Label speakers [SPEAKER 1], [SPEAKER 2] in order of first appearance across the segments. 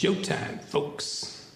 [SPEAKER 1] showtime, folks.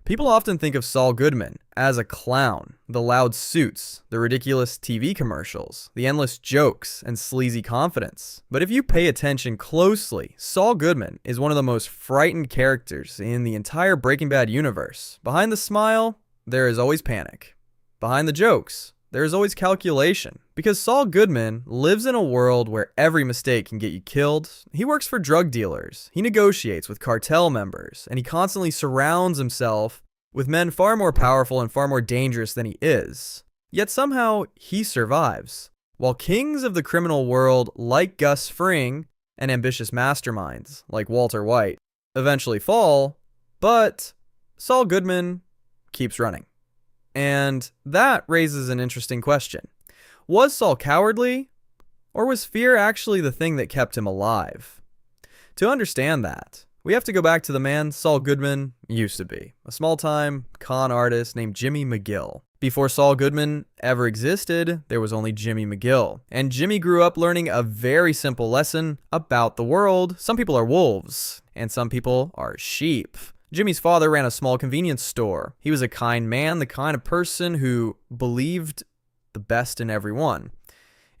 [SPEAKER 2] People often think of Saul Goodman as a clown. The loud suits, the ridiculous TV commercials, the endless jokes, and sleazy confidence. But if you pay attention closely, Saul Goodman is one of the most frightened characters in the entire Breaking Bad universe. Behind the smile, there is always panic. Behind the jokes, there is always calculation. Because Saul Goodman lives in a world where every mistake can get you killed. He works for drug dealers, he negotiates with cartel members, and he constantly surrounds himself with men far more powerful and far more dangerous than he is. Yet somehow, he survives. While kings of the criminal world like Gus Fring and ambitious masterminds like Walter White eventually fall, but Saul Goodman keeps running. And that raises an interesting question. Was Saul cowardly, or was fear actually the thing that kept him alive? To understand that, we have to go back to the man Saul Goodman used to be, a small-time con artist named Jimmy McGill. Before Saul Goodman ever existed, there was only Jimmy McGill, and Jimmy grew up learning a very simple lesson about the world. Some people are wolves, and some people are sheep. Jimmy's father ran a small convenience store. He was a kind man, the kind of person who believed the best in everyone.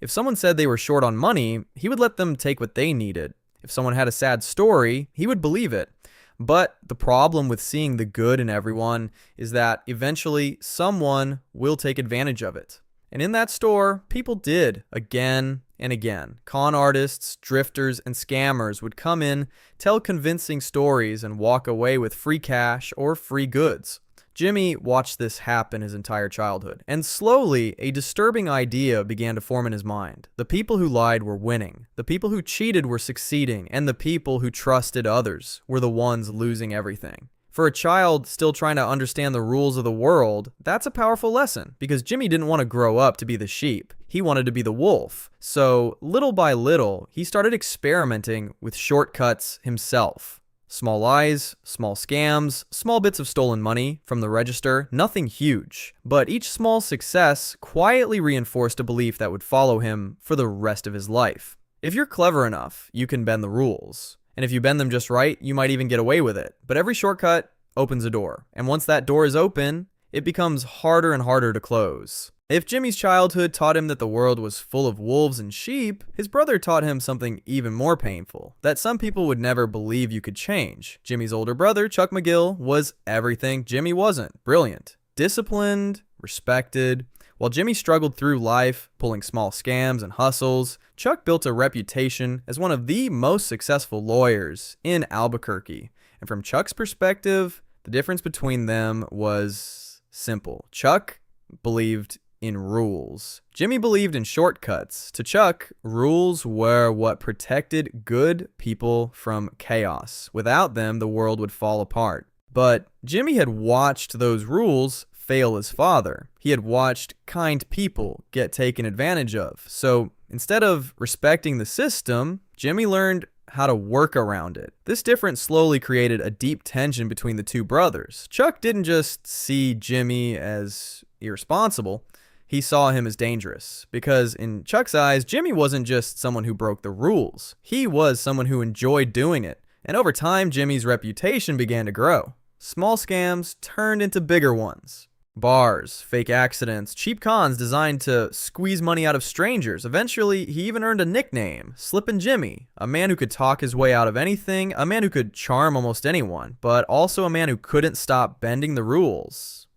[SPEAKER 2] If someone said they were short on money, he would let them take what they needed. If someone had a sad story, he would believe it. But the problem with seeing the good in everyone is that eventually someone will take advantage of it. And in that store, people did, again and again. Con artists, drifters, and scammers would come in, tell convincing stories, and walk away with free cash or free goods. Jimmy watched this happen his entire childhood, and slowly, a disturbing idea began to form in his mind. The people who lied were winning, the people who cheated were succeeding, and the people who trusted others were the ones losing everything. For a child still trying to understand the rules of the world, that's a powerful lesson, because Jimmy didn't want to grow up to be the sheep. He wanted to be the wolf. So, little by little, he started experimenting with shortcuts himself. Small lies, small scams, small bits of stolen money from the register, nothing huge. But each small success quietly reinforced a belief that would follow him for the rest of his life. If you're clever enough, you can bend the rules. And if you bend them just right, you might even get away with it. But every shortcut opens a door. And once that door is open, it becomes harder and harder to close. If Jimmy's childhood taught him that the world was full of wolves and sheep, his brother taught him something even more painful, that some people would never believe you could change. Jimmy's older brother, Chuck McGill, was everything Jimmy wasn't. Brilliant, disciplined, respected. While Jimmy struggled through life, pulling small scams and hustles, Chuck built a reputation as one of the most successful lawyers in Albuquerque. And from Chuck's perspective, the difference between them was simple. Chuck believed in rules. Jimmy believed in shortcuts. To Chuck, rules were what protected good people from chaos. Without them, the world would fall apart. But Jimmy had watched those rules fail his father. He had watched kind people get taken advantage of. So instead of respecting the system, Jimmy learned how to work around it. This difference slowly created a deep tension between the two brothers. Chuck didn't just see Jimmy as irresponsible. He saw him as dangerous, because in Chuck's eyes, Jimmy wasn't just someone who broke the rules. He was someone who enjoyed doing it. And over time, Jimmy's reputation began to grow. Small scams turned into bigger ones. Bars, fake accidents, cheap cons designed to squeeze money out of strangers. Eventually, he even earned a nickname, Slippin' Jimmy, a man who could talk his way out of anything, a man who could charm almost anyone, but also a man who couldn't stop bending the rules.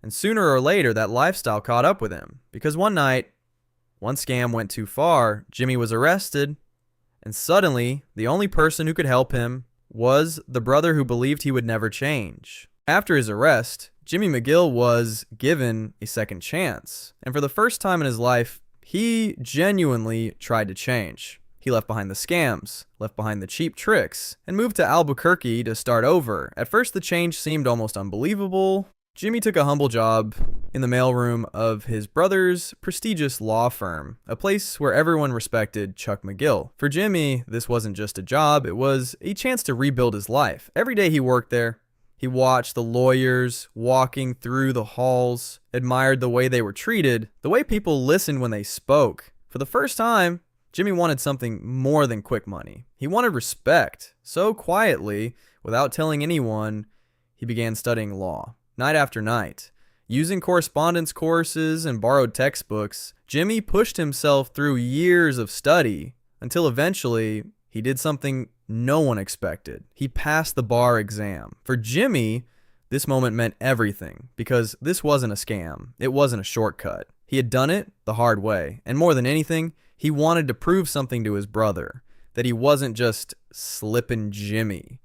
[SPEAKER 2] And sooner or later, that lifestyle caught up with him, because one night, one scam went too far, Jimmy was arrested, and suddenly, the only person who could help him was the brother who believed he would never change. After his arrest, Jimmy McGill was given a second chance, and for the first time in his life, he genuinely tried to change. He left behind the scams, left behind the cheap tricks, and moved to Albuquerque to start over. At first, the change seemed almost unbelievable. Jimmy took a humble job in the mailroom of his brother's prestigious law firm, a place where everyone respected Chuck McGill. For Jimmy, this wasn't just a job, it was a chance to rebuild his life. Every day he worked there, he watched the lawyers walking through the halls, admired the way they were treated, the way people listened when they spoke. For the first time, Jimmy wanted something more than quick money. He wanted respect. So quietly, without telling anyone, he began studying law. Night after night. Using correspondence courses and borrowed textbooks, Jimmy pushed himself through years of study until eventually he did something no one expected. He passed the bar exam. For Jimmy, this moment meant everything because this wasn't a scam. It wasn't a shortcut. He had done it the hard way. And more than anything, he wanted to prove something to his brother, that he wasn't just slippin' Jimmy,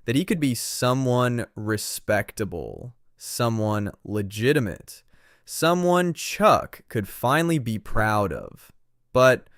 [SPEAKER 2] that he could be someone respectable, someone legitimate, someone Chuck could finally be proud of. But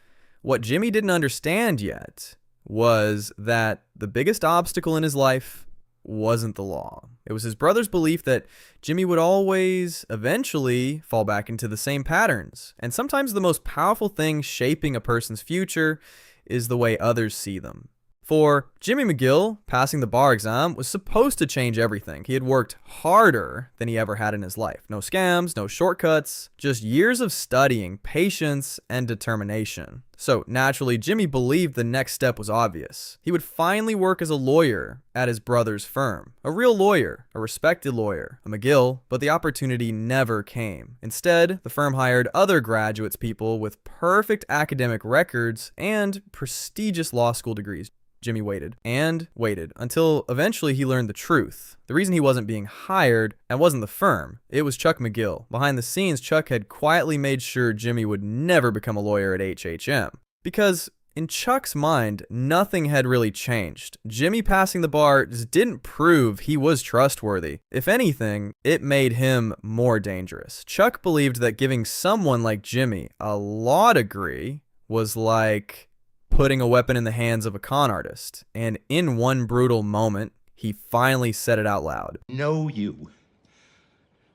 [SPEAKER 2] what Jimmy didn't understand yet was that the biggest obstacle in his life wasn't the law. It was his brother's belief that Jimmy would always, eventually, fall back into the same patterns. And sometimes the most powerful thing shaping a person's future is the way others see them. For Jimmy McGill, passing the bar exam was supposed to change everything. He had worked harder than he ever had in his life. No scams, no shortcuts, just years of studying, patience, and determination. So naturally, Jimmy believed the next step was obvious. He would finally work as a lawyer at his brother's firm. A real lawyer, a respected lawyer, a McGill, but the opportunity never came. Instead, the firm hired other graduates people with perfect academic records and prestigious law school degrees. Jimmy waited and waited until eventually he learned the truth. The reason he wasn't being hired and wasn't the firm, it was Chuck McGill. Behind the scenes, Chuck had quietly made sure Jimmy would never become a lawyer at HHM. Because in Chuck's mind, nothing had really changed. Jimmy passing the bar just didn't prove he was trustworthy. If anything, it made him more dangerous. Chuck believed that giving someone like Jimmy a law degree was like putting a weapon in the hands of a con artist. And in one brutal moment, he finally said it out loud.
[SPEAKER 1] Know you.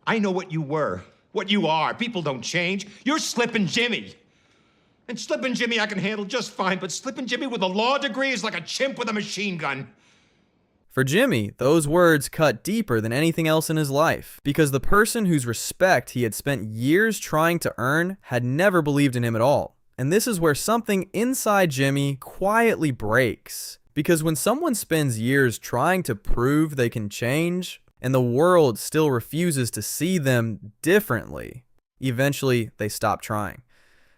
[SPEAKER 1] I know what you were, what you are. People don't change. You're Slippin' Jimmy. And Slippin' Jimmy I can handle just fine, but Slippin' Jimmy with a law degree is like a chimp with a machine gun.
[SPEAKER 2] For Jimmy, those words cut deeper than anything else in his life, because the person whose respect he had spent years trying to earn had never believed in him at all. And this is where something inside Jimmy quietly breaks. Because when someone spends years trying to prove they can change, and the world still refuses to see them differently, eventually they stop trying.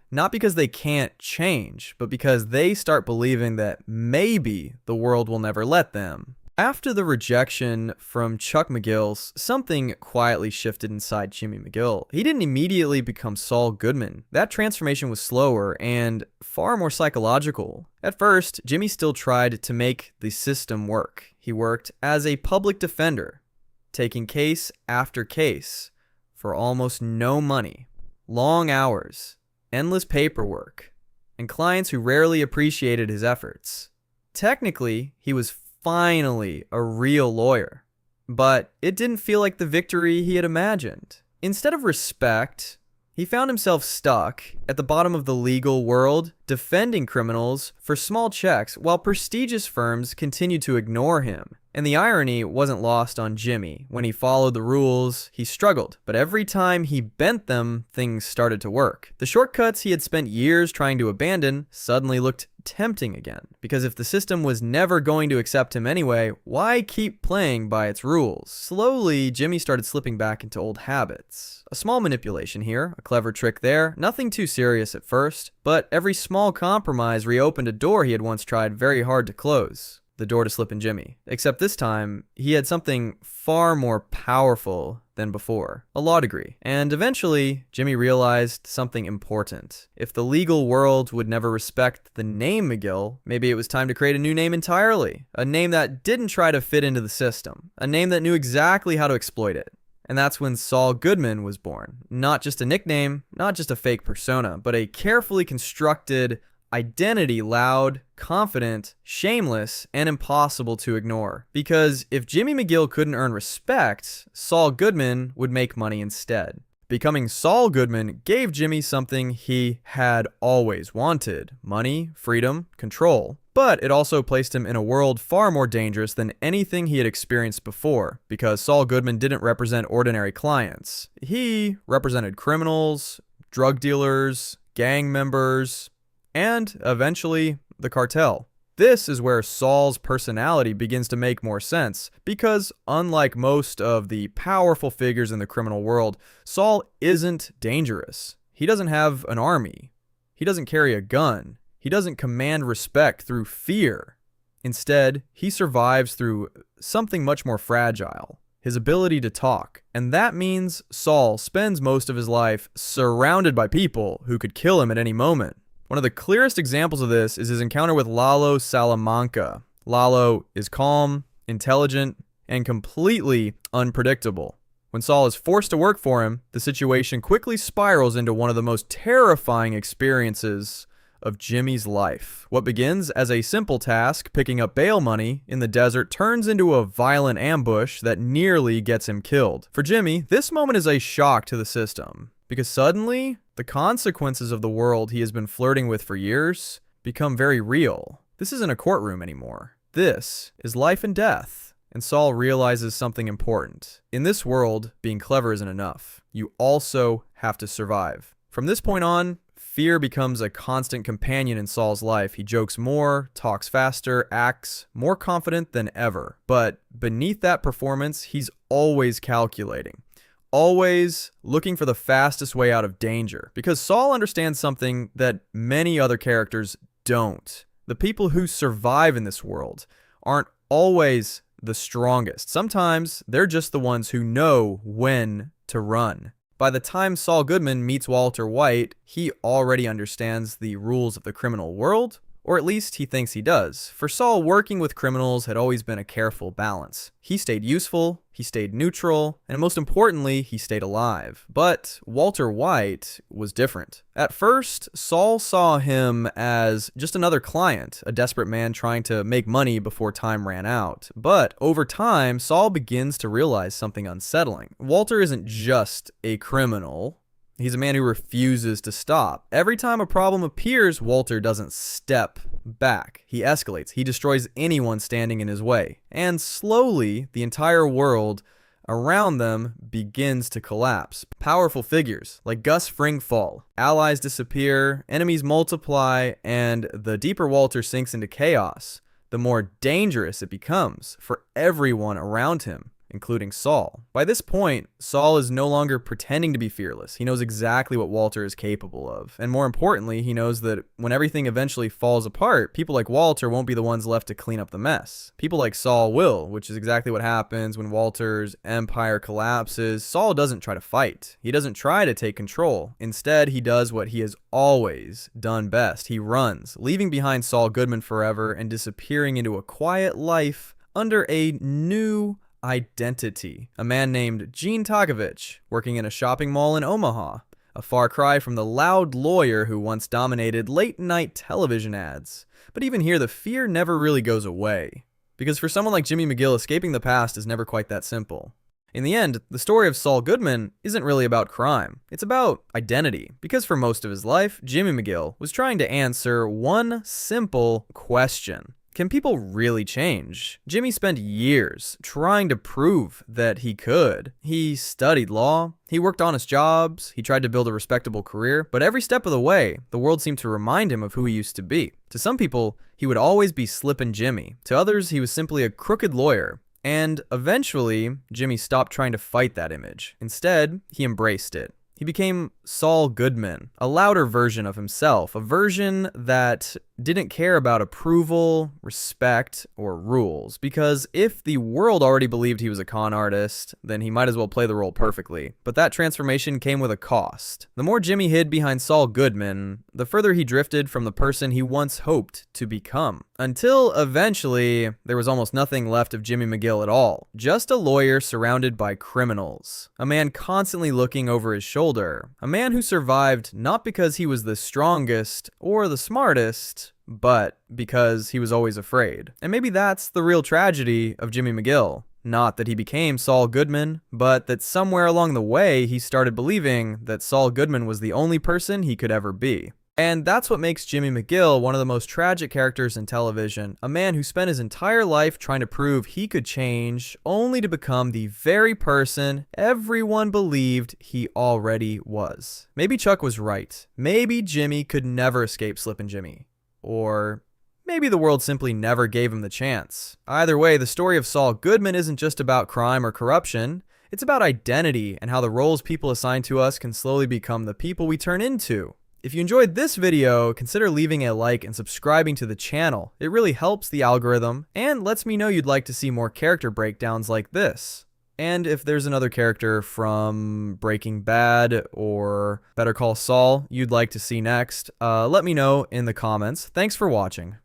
[SPEAKER 2] Not because they can't change, but because they start believing that maybe the world will never let them. After the rejection from Chuck McGill, something quietly shifted inside Jimmy McGill. He didn't immediately become Saul Goodman. That transformation was slower and far more psychological. At first, Jimmy still tried to make the system work. He worked as a public defender, taking case after case for almost no money. Long hours, endless paperwork, and clients who rarely appreciated his efforts. Technically, he was finally a real lawyer, but it didn't feel like the victory he had imagined. Instead of respect, he found himself stuck at the bottom of the legal world, defending criminals for small checks while prestigious firms continued to ignore him. And the irony wasn't lost on Jimmy. When he followed the rules, he struggled. But every time he bent them, things started to work. The shortcuts he had spent years trying to abandon suddenly looked tempting again. Because if the system was never going to accept him anyway, why keep playing by its rules? Slowly, Jimmy started slipping back into old habits. A small manipulation here, a clever trick there, nothing too serious at first, but every small compromise reopened a door he had once tried very hard to close. The door to Slippin' Jimmy. Except this time, he had something far more powerful than before. A law degree. And eventually, Jimmy realized something important. If the legal world would never respect the name McGill, maybe it was time to create a new name entirely. A name that didn't try to fit into the system. A name that knew exactly how to exploit it. And that's when Saul Goodman was born. Not just a nickname, not just a fake persona, but a carefully constructed identity, loud, confident, shameless, and impossible to ignore. Because if Jimmy McGill couldn't earn respect, Saul Goodman would make money instead. Becoming Saul Goodman gave Jimmy something he had always wanted: money, freedom, control. But it also placed him in a world far more dangerous than anything he had experienced before, because Saul Goodman didn't represent ordinary clients. He represented criminals, drug dealers, gang members, and eventually the cartel. This is where Saul's personality begins to make more sense, because unlike most of the powerful figures in the criminal world, Saul isn't dangerous. He doesn't have an army. He doesn't carry a gun. He doesn't command respect through fear. Instead, he survives through something much more fragile: his ability to talk. And that means Saul spends most of his life surrounded by people who could kill him at any moment. One of the clearest examples of this is his encounter with Lalo Salamanca. Lalo is calm, intelligent, and completely unpredictable. When Saul is forced to work for him, the situation quickly spirals into one of the most terrifying experiences of Jimmy's life. What begins as a simple task, picking up bail money in the desert, turns into a violent ambush that nearly gets him killed. For Jimmy, this moment is a shock to the system, because suddenly, the consequences of the world he has been flirting with for years become very real. This isn't a courtroom anymore. This is life and death. And Saul realizes something important. In this world, being clever isn't enough. You also have to survive. From this point on, fear becomes a constant companion in Saul's life. He jokes more, talks faster, acts more confident than ever. But beneath that performance, he's always calculating. Always looking for the fastest way out of danger, because Saul understands something that many other characters don't. The people who survive in this world aren't always the strongest. Sometimes they're just the ones who know when to run. By the time Saul Goodman meets Walter White, he already understands the rules of the criminal world, or at least he thinks he does. For Saul, working with criminals had always been a careful balance. He stayed useful, he stayed neutral, and most importantly, he stayed alive. But Walter White was different. At first, Saul saw him as just another client, a desperate man trying to make money before time ran out. But over time, Saul begins to realize something unsettling. Walter isn't just a criminal. He's a man who refuses to stop. Every time a problem appears, Walter doesn't step back. He escalates. He destroys anyone standing in his way. And slowly, the entire world around them begins to collapse. Powerful figures like Gus Fring fall. Allies disappear, enemies multiply, and the deeper Walter sinks into chaos, the more dangerous it becomes for everyone around him, including Saul. By this point, Saul is no longer pretending to be fearless. He knows exactly what Walter is capable of. And more importantly, he knows that when everything eventually falls apart, people like Walter won't be the ones left to clean up the mess. People like Saul will, which is exactly what happens when Walter's empire collapses. Saul doesn't try to fight. He doesn't try to take control. Instead, he does what he has always done best. He runs, leaving behind Saul Goodman forever and disappearing into a quiet life under a new identity. A man named Gene Takovich, working in a shopping mall in Omaha. A far cry from the loud lawyer who once dominated late-night television ads. But even here, the fear never really goes away. Because for someone like Jimmy McGill, escaping the past is never quite that simple. In the end, the story of Saul Goodman isn't really about crime. It's about identity. Because for most of his life, Jimmy McGill was trying to answer one simple question. Can people really change? Jimmy spent years trying to prove that he could. He studied law, he worked honest jobs, he tried to build a respectable career, but every step of the way, the world seemed to remind him of who he used to be. To some people, he would always be Slippin' Jimmy. To others, he was simply a crooked lawyer. And eventually, Jimmy stopped trying to fight that image. Instead, he embraced it. He became Saul Goodman, a louder version of himself, a version that didn't care about approval, respect, or rules, because if the world already believed he was a con artist, then he might as well play the role perfectly. But that transformation came with a cost. The more Jimmy hid behind Saul Goodman, the further he drifted from the person he once hoped to become. Until eventually, there was almost nothing left of Jimmy McGill at all. Just a lawyer surrounded by criminals. A man constantly looking over his shoulder. A man who survived not because he was the strongest or the smartest, but because he was always afraid. And maybe that's the real tragedy of Jimmy McGill. Not that he became Saul Goodman, but that somewhere along the way he started believing that Saul Goodman was the only person he could ever be. And that's what makes Jimmy McGill one of the most tragic characters in television, a man who spent his entire life trying to prove he could change, only to become the very person everyone believed he already was. Maybe Chuck was right. Maybe Jimmy could never escape Slippin' Jimmy. Or maybe the world simply never gave him the chance. Either way, the story of Saul Goodman isn't just about crime or corruption. It's about identity and how the roles people assign to us can slowly become the people we turn into. If you enjoyed this video, consider leaving a like and subscribing to the channel. It really helps the algorithm and lets me know you'd like to see more character breakdowns like this. And if there's another character from Breaking Bad or Better Call Saul you'd like to see next, let me know in the comments. Thanks for watching.